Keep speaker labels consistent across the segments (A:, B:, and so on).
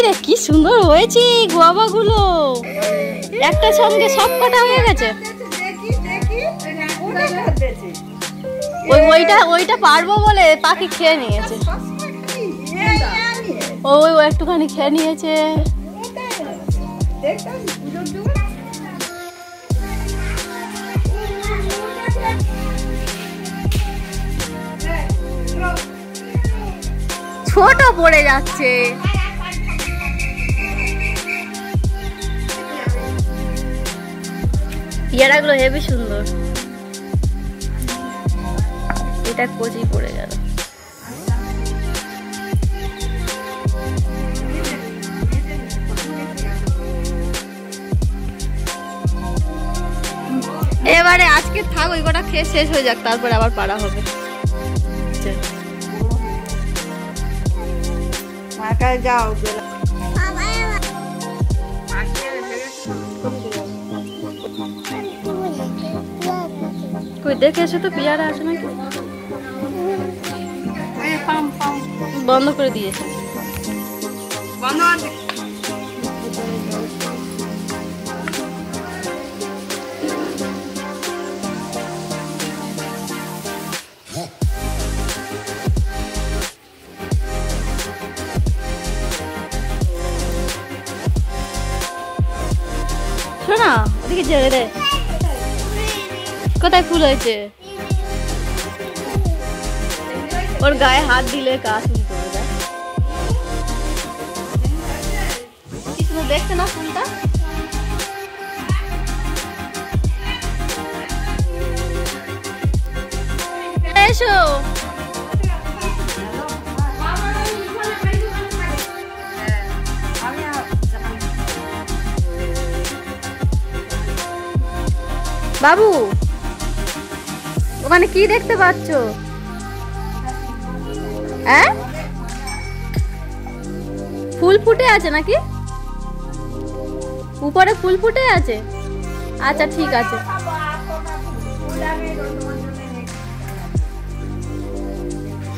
A: রে কি সুন্দর হয়েছে গোয়াবাগুলো, একটা সঙ্গে সব কটা হয়ে গেছে। ওইটা পারবো বলে পাখি খেয়ে নিয়েছে, ওই একটুখানি খেয়ে নিয়েছে। ছোট পড়ে যাচ্ছে। পেয়ারাগুলো হেবি সুন্দর, এটা কচি পড়ে গেল। এবারে আজকে থাক, ওই কটা খেয়ে শেষ হয়ে যাক, তারপরে আবার পাড়া হবে। যাও দেখে এসে তো পেয়ারা আছে নাকি, বন্ধ করে দিয়েছে। শোনা ওদিকে ছেড়ে দে, কোথায় ফুল হয়েছে? ওর গায়ে হাত দিলে কাজ করে দেয়। কিছু দেখছে না ফুলটা? এসো বাবু, ওখানে কি দেখতে পাচ্ছ? হ্যাঁ, ফুল ফুটে আছে নাকি? উপরে ফুল ফুটে আছে? আচ্ছা ঠিক আছে।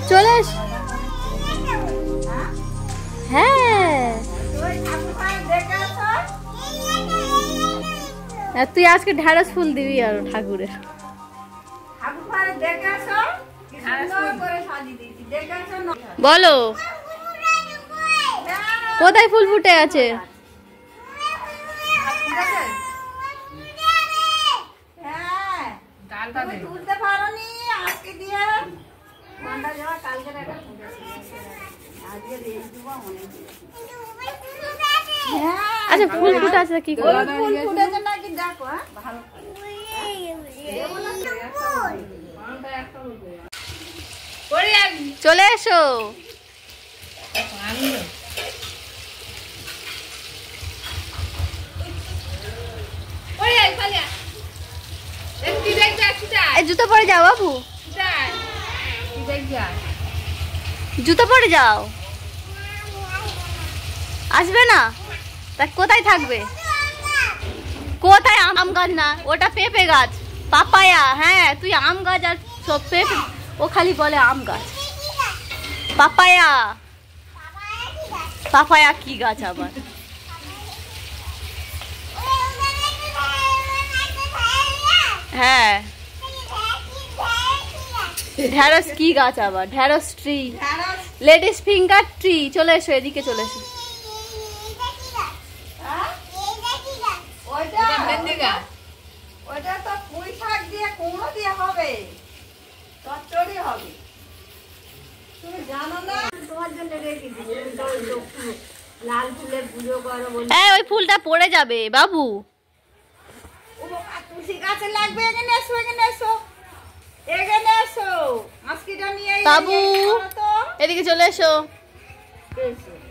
A: চলে এস। হ্যাঁ তুই আজকে ঢেঁড়স ফুল দিবি আর ঠাকুরের। বলো কোথায় ফুল ফুটে আছে? আচ্ছা ফুল ফুটে আছে কি করে? চলে এসো। জুতো পরে যাও বাবু, জুতো পরে যাও। আসবে না তা কোথায় থাকবে? কোথায়? আম গাছ না, ওটা পেঁপে গাছ, পাপায়া। হ্যাঁ তুই আম গাছ আর সব পেঁপে, ও খালি বলে আম গাছ। পাপায়া, পাপায়া কি গাছ আবার? হ্যাঁ ঢেঁড়স কি গাছ আবার? ঢেঁড়স ট্রি, লেডিস ফিঙ্গার ট্রি। চলে এসো এদিকে, চলে এসো। ওই ফুলটা পড়ে যাবে বাবু। বাবু এদিকে চলে এসো।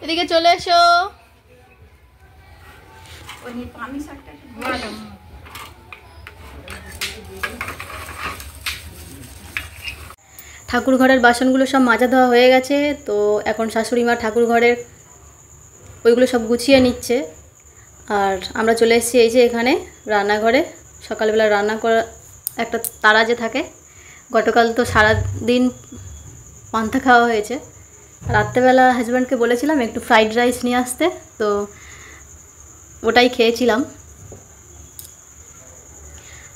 A: এদিকে চলে এসো। ঠাকুর ঘরের বাসনগুলো সব মাজা ধোয়া হয়ে গেছে, তো এখন শাশুড়ি মা ঠাকুর ঘরের ওইগুলো সব গুছিয়ে নিচ্ছে। আর আমরা চলে এসেছি এই যে এখানে রান্নাঘরে। সকালবেলা রান্না করা একটা তাড়া যে থাকে, গতকাল তো সারাদিন পান্তা খাওয়া হয়েছে। রাত্রেবেলা হাজব্যান্ডকে বলেছিলাম একটু ফ্রাইড রাইস নিয়ে আসতে, তো ওটাই খেয়েছিলাম।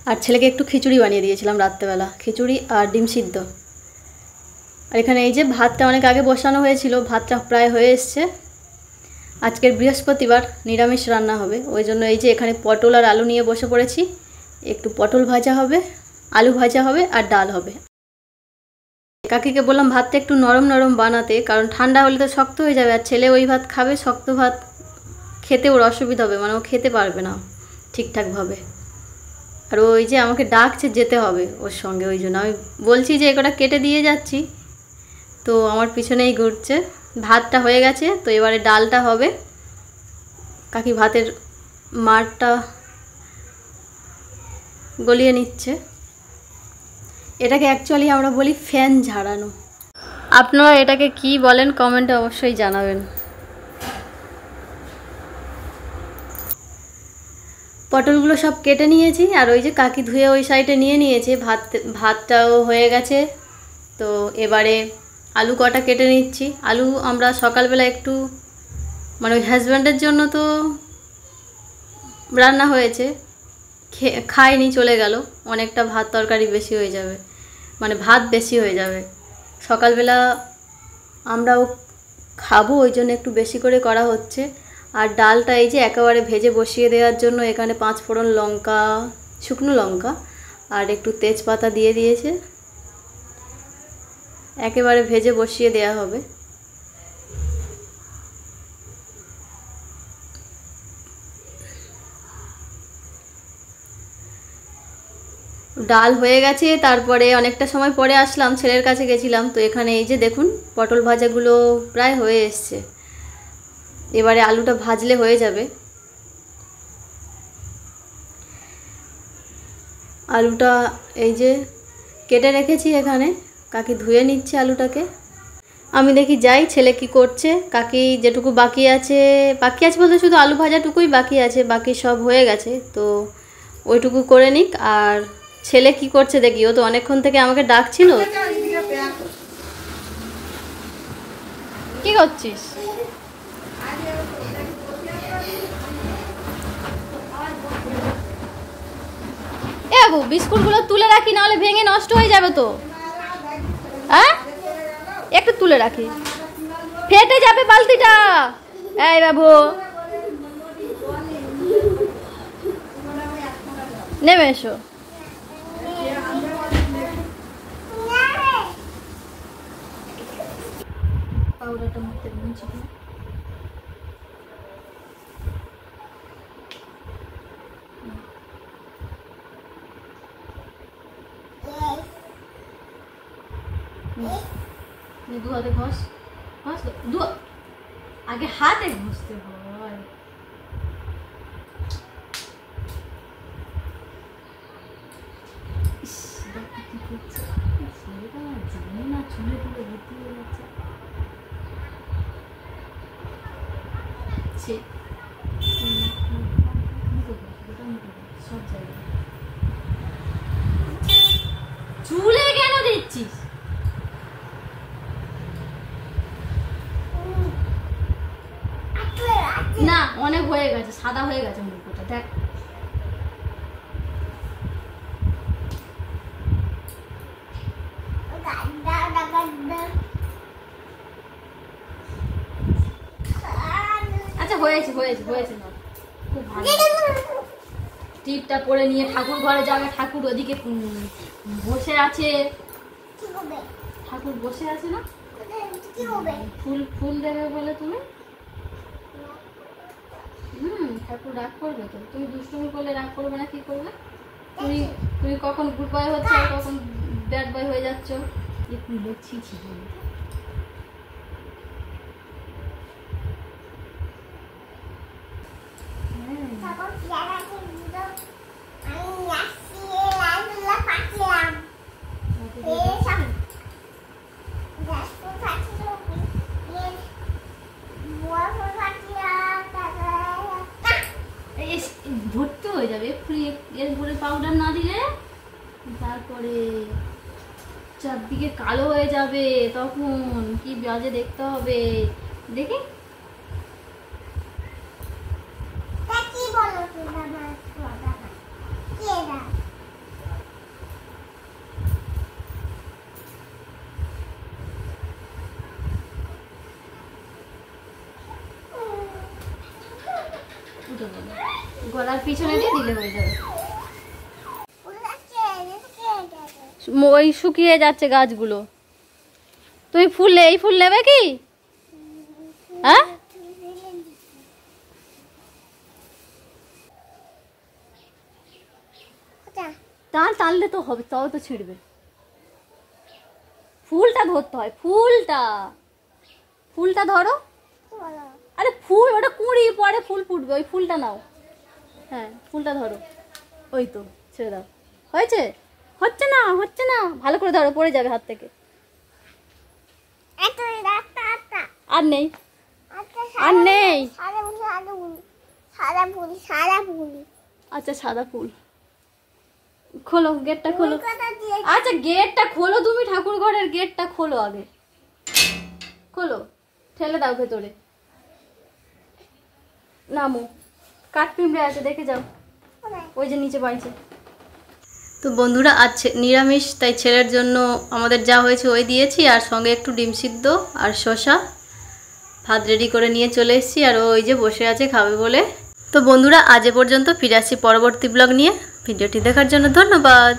A: আর ছেলেকে একটু খিচুড়ি বানিয়ে দিয়েছিলাম রাত্রেবেলা, খিচুড়ি আর ডিম সিদ্ধ। আর এখানে এই যে ভাতটা অনেক আগে বসানো হয়েছিল, ভাতটা প্রায় হয়ে এসছে। আজকের বৃহস্পতিবার নিরামিষ রান্না হবে, ওই জন্য এই যে এখানে পটল আর আলু নিয়ে বসে পড়েছি। একটু পটল ভাজা হবে, আলু ভাজা হবে আর ডাল হবে। কাকিকে বললাম ভাতটা একটু নরম নরম বানাতে, কারণ ঠান্ডা হলে তো শক্ত হয়ে যাবে। আর ছেলে ওই ভাত খাবে, শক্ত ভাত খেতে ওর অসুবিধা হবে, মানে ও খেতে পারবে না ঠিকঠাকভাবে। আর ওই যে আমাকে ডাকছে যেতে হবে ওর সঙ্গে, ওই জন্য আমি বলছি যে একটা কেটে দিয়ে যাচ্ছি, তো আমার পিছনেই ঘুরছে। ভাতটা হয়ে গেছে, তো এবারে ডালটা হবে। কাকি ভাতের মারটা গলিয়ে নিচ্ছে। এটাকে অ্যাকচুয়ালি আমরা বলি ফ্যান ঝাড়ানো। আপনারা এটাকে কি বলেন কমেন্টে অবশ্যই জানাবেন। পটলগুলো সব কেটে নিয়েছি, আর ওই যে কাকি ধুয়ে ওই সাইডে নিয়ে নিয়েছে। ভাতটাও হয়ে গেছে, তো এবারে আলু কটা কেটে নিচ্ছি। আলু আমরা সকালবেলা একটু মানে ওই হাজব্যান্ডের জন্য তো রান্না হয়েছে, খায়নি, চলে গেল। অনেকটা ভাত তরকারি বেশি হয়ে যাবে, মানে ভাত বেশি হয়ে যাবে। সকালবেলা আমরাও খাবো, ওই জন্য একটু বেশি করে করা হচ্ছে। আর ডালটা এই যে একেবারে ভেজে বসিয়ে দেওয়ার জন্য এখানে 5 ফোড়ন লঙ্কা, শুকনো লঙ্কা আর একটু তেজপাতা দিয়ে দিয়েছে। একেবারে ভেজে বসিয়ে দেওয়া হবে। ডাল হয়ে গেছে, তারপরে অনেকটা সময় পরে আসলাম, ছেলের কাছে গেছিলাম। তো এখানে এই যে দেখুন পটল ভাজাগুলো প্রায় হয়ে এসছে। এবারে আলুটা ভাজলে হয়ে যাবে। আলুটা এই যে কেটে রেখেছি এখানে, কাকি ধুয়ে নিচ্ছে আলুটাকে। আমি দেখি যাই ছেলে কি করছে। কাকি যেটুকু বাকি আছে বলতে শুধু আলু ভাজাটুকুই বাকি আছে, বাকি সব হয়ে গেছে, তো ওইটুকু করে নিক। আর ছেলে কি করছে দেখি, ও তো অনেকক্ষণ থেকে আমাকে ডাকছিল। কি করছিস? এ বাবু বিস্কুটগুলো তুলে রাখি, নাহলে ভেঙে নষ্ট হয়ে যাবে তো। হ্যাঁ একটু তুলে রাখি, ফেটে যাবে বালতিটা। এই বাবু নেমে এসো। পাউডারটা মুখে মুছে দাও। দু হাতে ঘষ ঘষ, আগে হাতে ঘষতে হয়। কি করছে জানি না, চুলে তুলে ভর্তি হয়ে যাচ্ছে। সব জায়গায় চুলে কেন দিচ্ছিস? না অনেক হয়ে গেছে, সাদা হয়ে গেছে মুখটা, দেখ। আচ্ছা হয়েছে হয়েছে হয়েছে না, খুব ভালো। টিপটা পরে নিয়ে ঠাকুর ঘরে যাবে। ঠাকুর ওদিকে বসে আছে, ঠাকুর বসে আছে না, ফুল ফুল দেবে বলে তুমি। ঠাকুর রাগ করবে তো, তুমি দুষ্টুমি করলে রাগ করবে না? কি করবে তুমি? তুমি কখন গুড বয় হচ্ছে আর কখন ব্যাড বয় হয়ে যাচ্ছ। একটু লক্ষ্মী ছিল। পাউডার না দিলে তারপরে চারদিকে কালো হয়ে যাবে, তখন কি বাজে দেখতে হবে। দেখি গলার পিছনে দিয়ে দিলে হয়ে যাবে। ওই শুকিয়ে যাচ্ছে গাছগুলো। তুমি এই ফুল নেবে কি? হ্যাঁ, টানলে তো হবে, তবে তো ছিঁড়বে। ফুলটা ধরতে হয়, ফুলটা ধরো। আরে ফুল ওটা কুঁড়ি, পরে ফুল ফুটবে, ওই ফুলটা নাও। হ্যাঁ, ফুলটা ধরো। ওই তো, ছেড়ে দাও। হয়েছে? হচ্ছে না, ভালো করে ধরো, পড়ে যাবে হাত থেকে। আর নেই, আচ্ছা সাদা ফুল। খোলো গেটটা, খোলো। আচ্ছা গেটটা খোলো, তুমি ঠাকুর ঘরের গেটটা খোলো আগে। খোলো, ঠেলে দাও ভেতরে। নামো, কাঠ পিঁপড়ে আছে, দেখে যাও। ওই যে নিচে বাড়ছে। তো বন্ধুরা, আজ নিরামিষ, তাই ছেলের জন্য আমাদের যা হয়েছে ওই দিয়েছি, আর সঙ্গে একটু ডিম সিদ্ধ আর শসা। ভাত রেডি করে নিয়ে চলে এসেছি, আর ওই যে বসে আছে খাবে বলে। তো বন্ধুরা, আজ এ পর্যন্ত, ফিরে আসছি পরবর্তী ব্লগ নিয়ে। ভিডিওটি দেখার জন্য ধন্যবাদ।